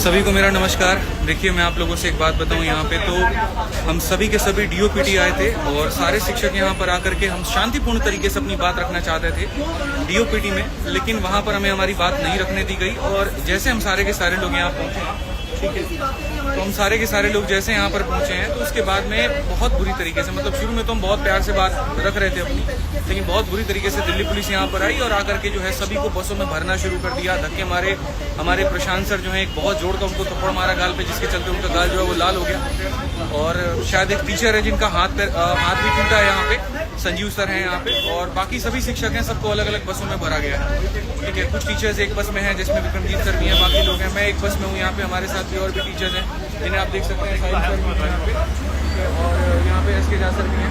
सभी को मेरा नमस्कार। देखिए, मैं आप लोगों से एक बात बताऊं, यहाँ पे तो हम सभी के सभी डीओपीटी आए थे और सारे शिक्षक यहाँ पर आकर के हम शांतिपूर्ण तरीके से अपनी बात रखना चाहते थे डीओपीटी में, लेकिन वहाँ पर हमें हमारी बात नहीं रखने दी गई। और जैसे हम सारे के सारे लोग यहाँ पहुँचे, ठीक है, तो हम सारे के सारे लोग जैसे यहाँ पर पहुंचे हैं तो उसके बाद में बहुत बुरी तरीके से, मतलब शुरू में तो हम बहुत प्यार से बात रख रहे थे अपनी, लेकिन बहुत बुरी तरीके से दिल्ली पुलिस यहाँ पर आई और आकर के जो है सभी को बसों में भरना शुरू कर दिया। धक्के मारे। हमारे प्रशांत सर जो है एक बहुत जोर का उनको थप्पड़ मारा गाल पे, जिसके चलते उनका गाल जो है वो लाल हो गया। और शायद एक टीचर है जिनका हाथ भी टूटा है यहाँ पे, संजीव सर हैं यहाँ पे, और बाकी सभी शिक्षक हैं, सबको अलग अलग बसों में भरा गया है। ठीक है, कुछ टीचर्स एक बस में हैं जिसमें विक्रमजीत सर भी हैं, बाकी लोग हैं। मैं एक बस में हूँ यहाँ पे, हमारे साथ भी और भी टीचर्स हैं जिन्हें आप देख सकते हैं, साहिल सर भी हैं यहाँ पे, और यहाँ पे SK झा सर भी हैं,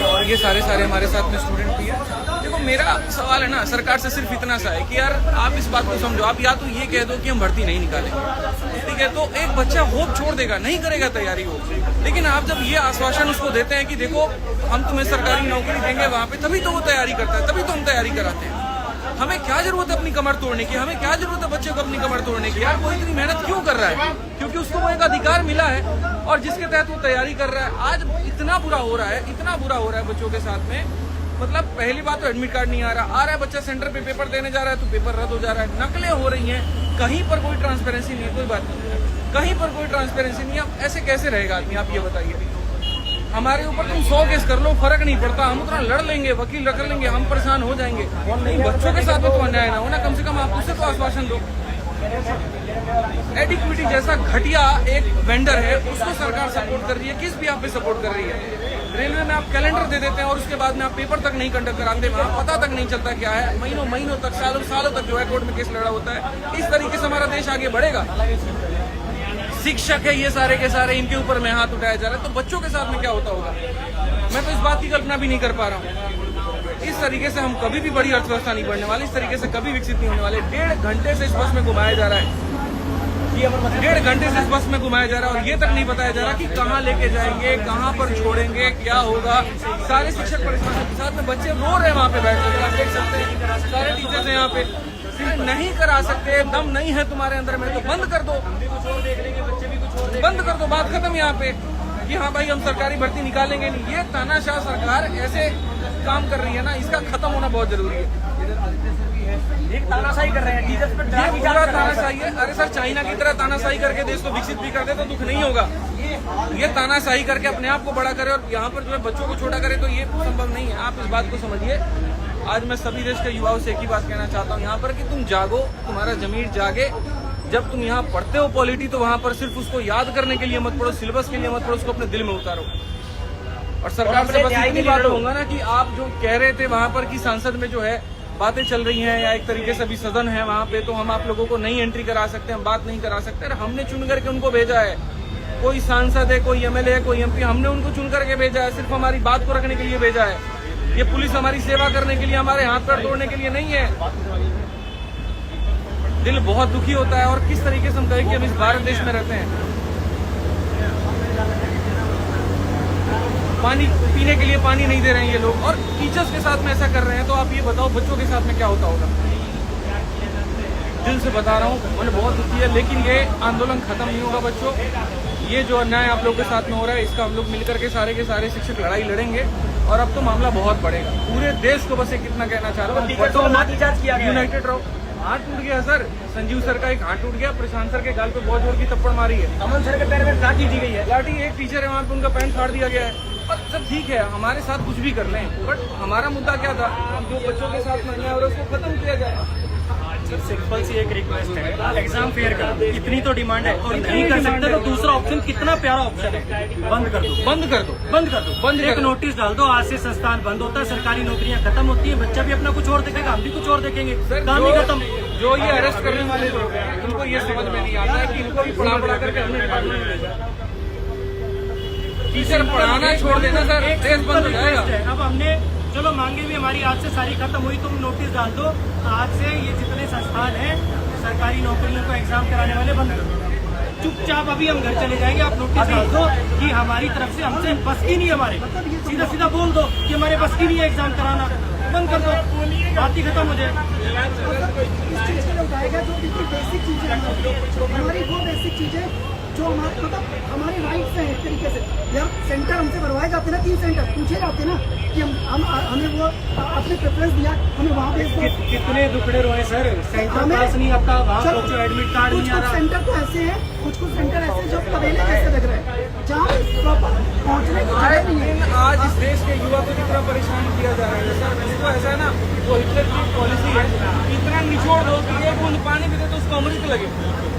और ये सारे हमारे साथ में स्टूडेंट भी हैं। देखो, मेरा सवाल है ना सरकार से सिर्फ इतना सा है कि यार आप इस बात को समझो। आप या तो ये कह दो कि हम भर्ती नहीं निकालेंगे, ठीक है, तो एक बच्चा होप छोड़ देगा, नहीं करेगा तैयारी हो। लेकिन आप जब ये आश्वासन उसको देते हैं कि देखो हम तुम्हें सरकारी नौकरी देंगे वहाँ पे, तभी तो वो तैयारी करता है, तभी तो हम तैयारी कराते हैं। हमें क्या जरूरत है अपनी कमर तोड़ने की? हमें क्या जरूरत है बच्चे को अपनी कमर तोड़ने की? यार वो इतनी मेहनत क्यों कर रहा है? क्योंकि उसको वो एक अधिकार मिला है और जिसके तहत वो तैयारी कर रहा है। आज इतना बुरा हो रहा है, इतना बुरा हो रहा है बच्चों के साथ में। मतलब पहली बात तो एडमिट कार्ड नहीं आ रहा है बच्चा सेंटर पे पेपर देने जा रहा है तो पेपर रद्द हो जा रहा है, नकलें हो रही हैं, कहीं पर कोई ट्रांसपेरेंसी नहीं है। कोई बात नहीं है, कहीं पर कोई ट्रांसपेरेंसी नहीं है। ऐसे कैसे रहेगा आदमी? आप ये बताइए। हमारे ऊपर तुम 100 केस कर लो, फर्क नहीं पड़ता, हम उतना लड़ लेंगे, वकील रख लेंगे, हम परेशान हो जाएंगे। नहीं, बच्चों के साथ में तो अन्याय ना हो ना, कम से कम आप उससे तो आश्वासन दो। एडिक्विटी जैसा घटिया एक वेंडर है, उसको सरकार सपोर्ट कर रही है, किस भी आप पे सपोर्ट कर रही है। रेलवे में आप कैलेंडर दे देते हैं और उसके बाद में आप पेपर तक नहीं कंडक्ट कराते, वहाँ पता तक नहीं चलता क्या है। महीनों तक, सालों तक जो है कोर्ट में केस लड़ा होता है। इस तरीके से हमारा देश आगे बढ़ेगा? शिक्षक है ये सारे के सारे, इनके ऊपर में हाथ उठाया जा रहा है, तो बच्चों के साथ में क्या होता होगा? मैं तो इस बात की कल्पना भी नहीं कर पा रहा हूँ। इस तरीके से हम कभी भी बड़ी अर्थव्यवस्था नहीं बढ़ने वाली, इस तरीके से कभी विकसित नहीं होने वाले। 1.5 घंटे से इस बस में घुमाया जा रहा है, 1.5 घंटे से इस बस में घुमाया जा रहा है और ये तक नहीं बताया जा रहा कि कहाँ लेके जाएंगे, कहाँ पर छोड़ेंगे, क्या होगा। सारे शिक्षक परेशान के साथ में, बच्चे रो रहे हैं वहाँ पे बैठ कर, आप देख सकते हैं। सारे टीचर्स हैं यहाँ पे, नहीं करा सकते, दम नहीं है तुम्हारे अंदर में तो बंद कर दो, बंद कर दो, बात खत्म यहाँ पे कि हाँ भाई हम सरकारी भर्ती निकालेंगे नहीं। ये तानाशाह सरकार ऐसे काम कर रही है ना, इसका खत्म होना बहुत जरूरी है। एक तानाशाही कर रहे हैं टीचर्स पे, ये पूरा तानाशाही है। अरे सर, चाइना की तरह तानाशाही करके देश को विकसित भी कर दे तो दुख नहीं होगा। ये तानाशाही करके अपने आप को बड़ा करे और यहाँ पर जो है बच्चों को छोटा करे, तो ये संभव नहीं है। आप इस बात को समझिए। आज मैं सभी देश के युवाओं से एक ही बात कहना चाहता हूँ यहाँ पर कि तुम जागो, तुम्हारा जमीर जागे। जब तुम यहाँ पढ़ते हो पॉलिटी तो वहाँ पर सिर्फ उसको याद करने के लिए मत पढ़ो, सिलेबस के लिए मत पढ़ो, उसको अपने दिल में उतारो। और सरकार से बस इतनी बात होगा ना कि आप जो कह रहे थे वहाँ पर कि सांसद में जो है बातें चल रही हैं या एक तरीके से अभी सदन है वहाँ पे, तो हम आप लोगों को नहीं एंट्री करा सकते, हम बात नहीं करा सकते। हमने चुन करके उनको भेजा है, कोई सांसद है, कोई MLA है, कोई MP, हमने उनको चुन करके भेजा है, सिर्फ हमारी बात को रखने के लिए भेजा है। ये पुलिस हमारी सेवा करने के लिए, हमारे हाथ पैर तोड़ने के लिए नहीं है। दिल बहुत दुखी होता है। और किस तरीके से हम कहें कि हम इस भारत देश में रहते हैं, पानी पीने के लिए पानी नहीं दे रहे हैं ये लोग, और टीचर्स के साथ में ऐसा कर रहे हैं, तो आप ये बताओ बच्चों के साथ में क्या होता होगा? दिल से बता रहा हूँ, मुझे बहुत दुखी है। लेकिन ये आंदोलन खत्म नहीं होगा बच्चों। ये जो अन्याय आप लोग के साथ में हो रहा है, इसका हम लोग मिलकर के सारे शिक्षक लड़ाई लड़ेंगे और अब तो मामला बहुत बढ़ेगा। पूरे देश को बस एक कितना कहना चाह रहा हूँ, यूनाइटेड रहो। हाथ टूट गया सर, संजीव सर का एक हाथ टूट गया, प्रशांत सर के गाल पे बहुत जोर की थप्पड़ मारी है, अमन सर के पैर में लाठी दी गई है, लाठी। एक टीचर है वहाँ पे, उनका पैंट फाड़ दिया गया है। और सब ठीक है, हमारे साथ कुछ भी कर लें, बट हमारा मुद्दा क्या था? जो बच्चों के साथ में अन्याय हो रहा है उसको खत्म किया जाए। सिंपल सी एक रिक्वेस्ट है, एग्जाम फेयर करो, इतनी तो डिमांड है। और नहीं कर सकते तो दूसरा ऑप्शन कितना प्यारा ऑप्शन है, बंद कर दो, बंद कर दो, बंद कर दो, बंद एक नोटिस डाल दो, आज से संस्थान बंद होता है, सरकारी नौकरियां खत्म होती है, बच्चा भी अपना कुछ और देखेगा, हम भी कुछ और देखेंगे, काम ही खत्म। जो ये अरेस्ट करने वाले लोग हैं उनको ये समझ में नहीं आता है कि इनको भी पढ़ा करके अपने डिपार्टमेंट में भेजा। टीचर पढ़ाना छोड़ देना सर, देश बंद हो जाएगा। अब हमने चलो मांगे भी हमारी आज से सारी खत्म हुई, तुम नोटिस डाल दो, आज से ये जितने संस्थान हैं सरकारी नौकरियों को एग्जाम कराने वाले बंद कर दो। चुपचाप अभी हम घर चले जाएंगे, आप नोटिस डाल दो कि हमारी तरफ से हमसे बस की नहीं है, हमारे सीधा सीधा बोल दो कि हमारे बस की नहीं है एग्जाम कराना, बंद कर दो, बात ही खत्म हो जाए। बेसिक चीजें हमारी वो बेसिक चीजें जो हमारे मतलब हमारे राइट्स हैं एक तरीके से। यार सेंटर हमसे भरवाए जाते ना, 3 सेंटर पूछे जाते ना कि हम हमें वो अपने प्रेफरेंस दिया, हमें वहाँ भेज दो। कितने दुखड़े रोए सर, सेंटर पास नहीं आता, वहाँ पहुंचो एडमिट कार्ड नहीं आ रहा। सेंटर तो ऐसे हैं, कुछ सेंटर ऐसे जो तबेले जैसे लग रहे हैं, जहाँ प्रॉपर पहुँचने की जगह नहीं है। आज इस देश के युवा को कितना परेशान किया जा रहा है सर, इसको ऐसा है ना, वो हिटलर की पॉलिसी है, इतना निचोड़ दो कि एक बूंद पानी भी दे तो उसको अमृत लगे।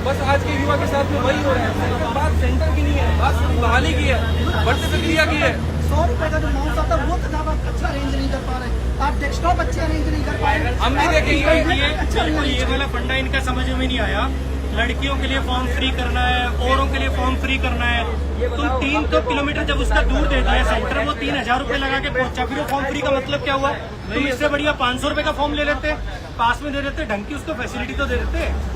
बस आज के युवा के साथ में वही हो रहा है। बात सेंटर की नहीं है, बात बहाली की है, बढ़ती प्रक्रिया की है। 100 रुपए का जो माउस आता है वो तो आप अच्छा अरेंज नहीं कर पा रहे, आप डेस्कटॉप अच्छे अरेंज नहीं कर पा रहे। हम भी देखेंगे ये वाला फंडा इनका समझ में नहीं आया। लड़कियों के लिए फॉर्म फ्री करना है, औरों के लिए फॉर्म फ्री करना है। तुम 3 किलोमीटर जब उसका दूर दे दिया सेंटर, वो 3000 रुपए लगा के पहुंचा, फिर वो फॉर्म फ्री का मतलब क्या हुआ? तुम इससे बढ़िया 500 रुपए का फॉर्म ले लेते, पास में दे देते, ढंग की उसको फैसिलिटी तो दे देते।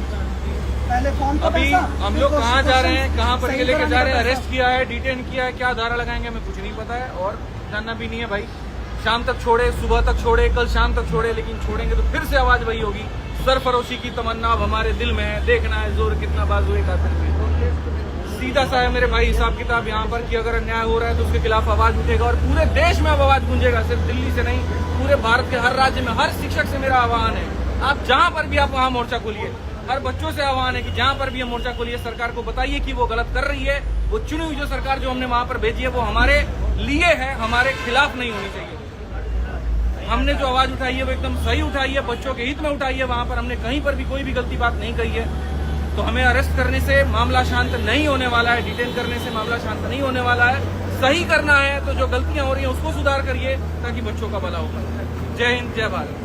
पहले फॉर्म का अभी पैसा, हम लोग कहाँ जा रहे हैं, कहाँ पर सही के लेके कराने जा रहे हैं, का अरेस्ट किया है, डिटेन किया है, क्या धारा लगाएंगे हमें कुछ नहीं पता है और जानना भी नहीं है भाई। शाम तक छोड़े, सुबह तक छोड़े, कल शाम तक छोड़े, लेकिन छोड़ेंगे तो फिर से आवाज वही होगी। सरफरोशी की तमन्ना अब हमारे दिल में है, देखना है जोर कितना बाजुए कातिल में। सीधा सा है मेरे भाई हिसाब किताब यहाँ पर कि अगर अन्याय हो रहा है तो उसके खिलाफ आवाज उठेगा और पूरे देश में अब आवाज गूंजेगा, सिर्फ दिल्ली से नहीं, पूरे भारत के हर राज्य में। हर शिक्षक से मेरा आह्वान है, आप जहाँ पर भी आप वहाँ मोर्चा खोलिए। हर बच्चों से आह्वान है कि जहाँ पर भी हम मोर्चा खोलिए, सरकार को बताइए कि वो गलत कर रही है। वो चुनी हुई जो सरकार जो हमने वहाँ पर भेजी है वो हमारे लिए है, हमारे खिलाफ नहीं होनी चाहिए। हमने जो आवाज उठाई है वो एकदम सही उठाई है, बच्चों के हित में उठाई है। वहाँ पर हमने कहीं पर भी कोई भी गलती बात नहीं कही है। तो हमें अरेस्ट करने से मामला शांत नहीं होने वाला है, डिटेन करने से मामला शांत नहीं होने वाला है। सही करना है तो जो गलतियां हो रही हैं उसको सुधार करिए ताकि बच्चों का भला हो पाए। जय हिंद, जय भारत।